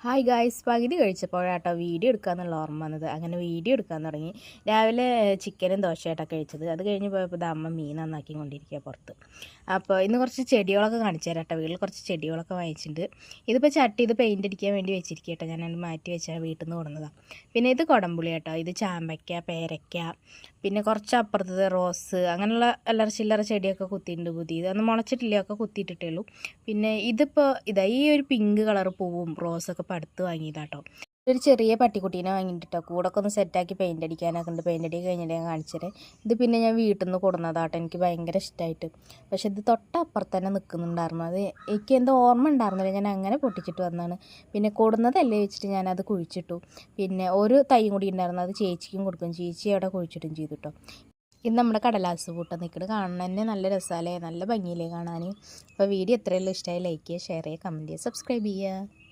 Hi guys, പകുതി കഴിച്ചപ്പോഴാട്ടോ video എടുക്കാമെന്നുള്ള ഓർമ്മ വന്നത്. അങ്ങനെ വീഡിയോ എടുക്കാൻ തുടങ്ങി. രാവിലെ ചിക്കനും ദോശയായിട്ടൊക്കെ കഴിച്ചത്. അത് കഴിഞ്ഞ് പോയപ്പോൾ അമ്മ മീൻ നന്നാക്കി കൊണ്ടിരിക്കുക പുറത്ത്. അപ്പോൾ ഇന്ന് കുറച്ച് ചെടികളൊക്കെ കാണിച്ചു തരാം കേട്ടോ. വീട്ടിൽ കുറച്ച് ചെടികളൊക്കെ വാങ്ങിച്ചിട്ടുണ്ട്. ഇതിപ്പോൾ ചട്ടി ഇത് പെയിൻ്റ് അടിക്കാൻ വേണ്ടി വെച്ചിരിക്കുക കേട്ടോ. ഞാനത് മാറ്റി വെച്ചാൽ വീട്ടിൽ നിന്ന് കൊടുന്നതാണ്. പിന്നെ ഇത് കുടംപുളി കേട്ടോ. ഇത് ചാമ്പയ്ക്ക, പേരയ്ക്ക, പിന്നെ കുറച്ച് അപ്പുറത്തത് റോസ്, അങ്ങനെയുള്ള അല്ലറ ചില്ലറ ചെടിയൊക്കെ കുത്തിയിട്ടുണ്ട്. പുതിയത് അന്ന് മുളച്ചിട്ടില്ല, ഒക്കെ കുത്തിയിട്ടിട്ടേ ഉള്ളൂ. പിന്നെ ഇതിപ്പോൾ ഈ ഒരു പിങ്ക് കളർ പൂവും റോസൊക്കെ ഇപ്പോൾ അടുത്ത് വാങ്ങിയതാട്ടോ. ഒരു ചെറിയ പട്ടിക്കുട്ടീനെ വാങ്ങിയിട്ടോ. കൂടൊക്കെ ഒന്ന് സെറ്റാക്കി പെയിൻ്റ് അടിക്കാനൊക്കെ ഉണ്ട്. പെയിൻ്റ് അടി കഴിഞ്ഞിട്ട് ഞാൻ കാണിച്ചത്. ഇത് പിന്നെ ഞാൻ വീട്ടിൽ നിന്ന് കൊടുന്നതാട്ടോ. എനിക്ക് ഭയങ്കര ഇഷ്ടമായിട്ട്. പക്ഷെ ഇത് തൊട്ടപ്പുറത്ത് തന്നെ നിൽക്കുന്നുണ്ടായിരുന്നു. അത് എനിക്ക് എന്തോ ഓർമ്മ ഉണ്ടായിരുന്നില്ല. ഞാൻ അങ്ങനെ പൊട്ടിച്ചിട്ട് വന്നതാണ്. പിന്നെ കൊടുന്നതല്ലേ വെച്ചിട്ട് ഞാനത് കുഴിച്ചിട്ടു. പിന്നെ ഒരു തൈയും കൂടി ഉണ്ടായിരുന്നു. അത് ചേച്ചിക്കും കൊടുക്കും. ചേച്ചി അവിടെ കുഴിച്ചിട്ടും ചെയ്തു കേട്ടോ. ഇത് നമ്മുടെ കടലാസ് പൂട്ടം നിൽക്കുന്നത് കാണാൻ തന്നെ നല്ല രസമല്ലേ, നല്ല ഭംഗിയില്ലേ കാണാൻ. അപ്പോൾ വീഡിയോ എത്രയെല്ലാം ഇഷ്ടമായി ലൈക്ക് ചെയ്യുക, ഷെയർ ചെയ്യുക, കമൻറ്റ് ചെയ്യുക, സബ്സ്ക്രൈബ് ചെയ്യുക.